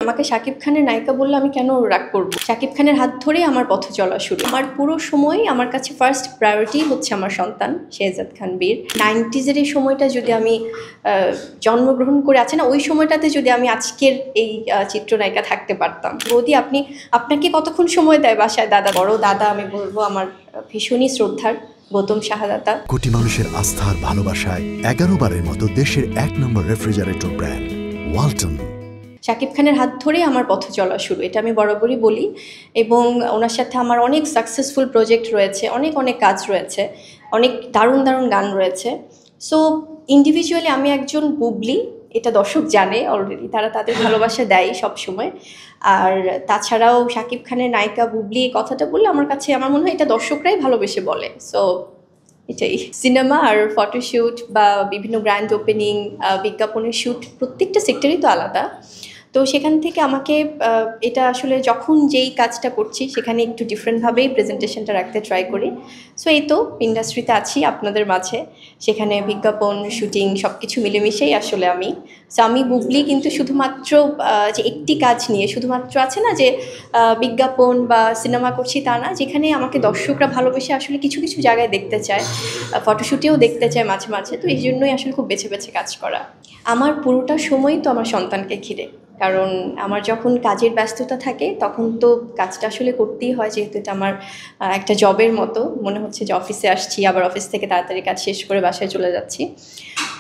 আমাকে শাকিব খানের নায়িকা বললে আমি কেন রাগ করব? শাকিব খানের হাত ধরেই আমার পথ চলা শুরু। আমার পুরো সময় আমার কাছে ফার্স্ট প্রায়োরিটি হচ্ছে আমার সন্তান শেহজাদ খান বীর। 90s-এর এই সময়টা যদি আমি জন্মগ্রহণ করে আছে না, ওই সময়টাতে যদি আমি আজকের এই চিত্রনায়িকা থাকতে পারতাম। বৌদি আপনাকে কতক্ষণ সময় দেয় বাসায় দাদা? বড় দাদা আমি বলবো আমার ভীষণই শ্রদ্ধার গৌতম শাহাদাতা। কোটি মানুষের আস্থার ভালোবাসায় 11 বারের মতো দেশের 1 নম্বর রেফ্রিজারেটর ব্র্যান্ড ওয়ালটন। শাকিব খানের হাত ধরেই আমার পথ চলা শুরু, এটা আমি বরাবরই বলি। এবং ওনার সাথে আমার অনেক সাকসেসফুল প্রজেক্ট রয়েছে, অনেক কাজ রয়েছে, অনেক দারুণ গান রয়েছে। সো ইন্ডিভিজুয়ালি আমি একজন বুবলি, এটা দর্শক জানে অলরেডি, তারা তাদের ভালোবাসা দেয় সবসময়। আর তাছাড়াও শাকিব খানের নায়িকা বুবলি এই কথাটা বললে আমার মনে হয় এটা দর্শকরাই ভালোবেসে বলে। সো এটাই। সিনেমা আর ফটোশ্যুট বা বিভিন্ন ব্র্যান্ড ওপেনিং, বিজ্ঞাপনের শ্যুট, প্রত্যেকটা সেক্টরই তো আলাদা। তো সেখান থেকে আমাকে এটা আসলে যখন যেই কাজটা করছি সেখানে একটু ডিফারেন্টভাবেই প্রেজেন্টেশনটা রাখতে ট্রাই করি। সো এই তো ইন্ডাস্ট্রিতে আছি আপনাদের মাঝে, সেখানে বিজ্ঞাপন, শুটিং সব কিছু মিলেমিশেই আসলে আমি বুবলি কিন্তু শুধুমাত্র যে একটি কাজ নিয়ে শুধুমাত্র আছে না যে বিজ্ঞাপন বা সিনেমা করছি তা না, যেখানে আমাকে দর্শকরা ভালোবেসে আসলে কিছু জায়গায় দেখতে চায়, ফটোশ্যুটেও দেখতে চায় মাঝে। তো এই জন্যই আসলে খুব বেছে কাজ করা। আমার পুরোটা সময় তো আমার সন্তানকে ঘিরে, কারণ আমার যখন কাজের ব্যস্ততা থাকে তখন তো কাজটা আসলে করতেই হয়, যেহেতু এটা আমার একটা জবের মতো। মনে হচ্ছে যে অফিসে আসছি, আবার অফিস থেকে তাড়াতাড়ি কাজ শেষ করে বাসায় চলে যাচ্ছি।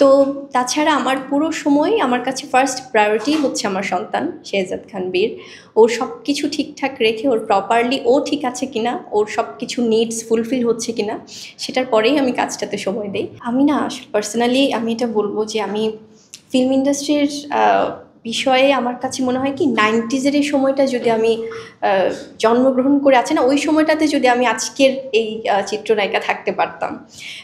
তো তাছাড়া আমার পুরো সময় আমার কাছে ফার্স্ট প্রায়োরিটি হচ্ছে আমার সন্তান শেহজাদ খান বীর। ওর সব কিছু ঠিকঠাক রেখে ওর প্রপারলি ও ঠিক আছে কিনা, ওর সব কিছু নিডস ফুলফিল হচ্ছে কিনা, সেটার পরেই আমি কাজটাতে সময় দিই। আমি না আসলে পার্সোনালি আমি এটা বলবো যে আমি ফিল্ম ইন্ডাস্ট্রির বিষয়ে আমার কাছে মনে হয় কি 90s-এর এই সময়টা যদি আমি জন্মগ্রহণ করে আছে না, ওই সময়টাতে যদি আমি আজকের এই চিত্রনায়িকা থাকতে পারতাম।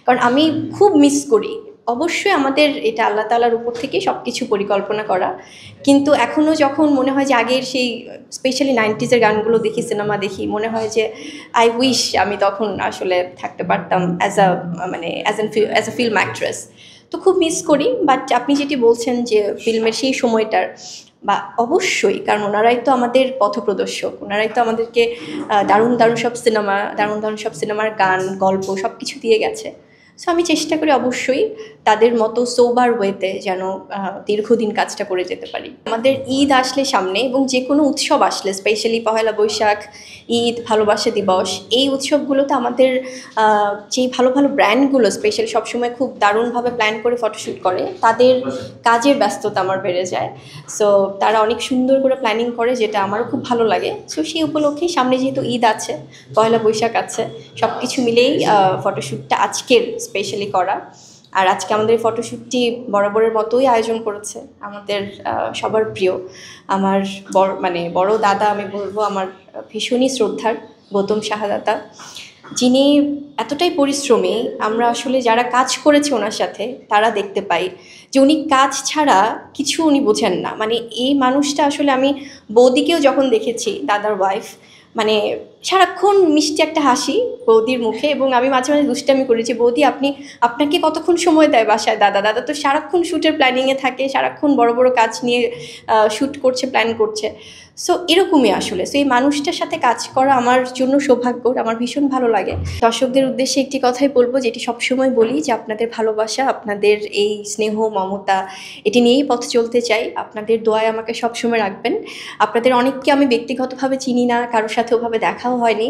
কারণ আমি খুব মিস করি। অবশ্যই আমাদের এটা আল্লাহ তাআলার উপর থেকে সব কিছু পরিকল্পনা করা, কিন্তু এখনও যখন মনে হয় যে আগের সেই স্পেশালি 90s-এর গানগুলো দেখি, সিনেমা দেখি, মনে হয় যে আই উইশ আমি তখন আসলে থাকতে পারতাম অ্যাজ আ ফিল্ম অ্যাক্ট্রেস। তো খুব মিস করি। বাট আপনি যেটি বলছেন যে ফিল্মের সেই সময়টার, বা অবশ্যই, কারণ ওনারাই তো আমাদের পথপ্রদর্শক, ওনারাই তো আমাদেরকে দারুণ সব সিনেমার গান, গল্প সব কিছু দিয়ে গেছে। সো আমি চেষ্টা করি অবশ্যই তাদের মতো সোবার ওয়েতে যেন দীর্ঘদিন কাজটা করে যেতে পারি। আমাদের ঈদ আসলে সামনে, এবং যে কোনো উৎসব আসলে, স্পেশালি পহেলা বৈশাখ, ঈদ, ভালোবাসা দিবস, এই উৎসবগুলোতে আমাদের যেই ভালো ব্র্যান্ডগুলো স্পেশালি সবসময় খুব দারুণভাবে প্ল্যান করে ফটোশ্যুট করে, তাদের কাজের ব্যস্ততা আমার বেড়ে যায়। সো তারা অনেক সুন্দর করে প্ল্যানিং করে, যেটা আমারও খুব ভালো লাগে। সো সেই উপলক্ষেই সামনে যেহেতু ঈদ আছে, পয়লা বৈশাখ আছে, সব কিছু মিলেই ফটোশ্যুটটা আজকের স্পেশালি করা। আর আজকে আমাদের এই ফটোশ্যুটটি বরাবরের মতোই আয়োজন করেছে আমাদের সবার প্রিয়, আমার বড় দাদা আমি বলবো আমার ভীষণই শ্রদ্ধার গৌতম শাহাদাতা, যিনি এতটাই পরিশ্রমী। আমরা আসলে যারা কাজ করেছে ওনার সাথে তারা দেখতে পাই যে উনি কাজ ছাড়া কিছু উনি বোঝেন না। এই মানুষটা আসলে আমি বৌদিকেও যখন দেখেছি, দাদার ওয়াইফ, সারাক্ষণ মিষ্টি একটা হাসি বৌদির মুখে, এবং আমি মাঝে দুষ্টামি করেছি, বৌদি আপনাকে কতক্ষণ সময় দেয় বাসায় দাদা তো সারাক্ষণ শ্যুটের প্ল্যানিংয়ে থাকে, সারাক্ষণ বড় কাজ নিয়ে শ্যুট করছে, প্ল্যান করছে। সো এরকমই আসলে। সো এই মানুষটার সাথে কাজ করা আমার জন্য সৌভাগ্যর, আমার ভীষণ ভালো লাগে। দর্শকদের উদ্দেশ্যে একটি কথাই বলবো, যেটি সবসময় বলি, যে আপনাদের ভালোবাসা, আপনাদের এই স্নেহ মমতা, এটি নিয়েই পথ চলতে চাই। আপনাদের দোয়ায় আমাকে সবসময় রাখবেন। আপনাদের অনেককে আমি ব্যক্তিগতভাবে চিনি না, কারোর সাথে ওভাবে দেখাও হয়নি,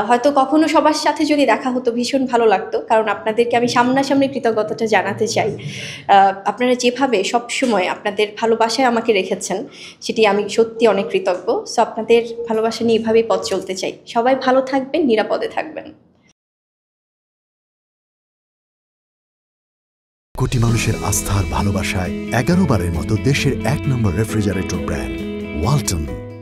হয়তো কখনো সবার সাথে যদি দেখা হতো ভীষণ ভালো লাগতো, কারণ আপনাদেরকে আমি সামনাসামনি কৃতজ্ঞতাটা জানাতে চাই। আপনারা যেভাবে সবসময় আপনাদের ভালোবাসায় আমাকে রেখেছেন, সেটি আমি সত্যি অনেক কৃতজ্ঞ। সো আপনাদের ভালোবাসা নিয়ে এভাবেই পথ চলতে চাই। সবাই ভালো থাকবেন, নিরাপদে থাকবেন। কোটি মানুষের আস্থার ভালোবাসায় 11 বারের মতো দেশের 1 নম্বর রেফ্রিজারেটর ব্র্যান্ড ওয়ালটন।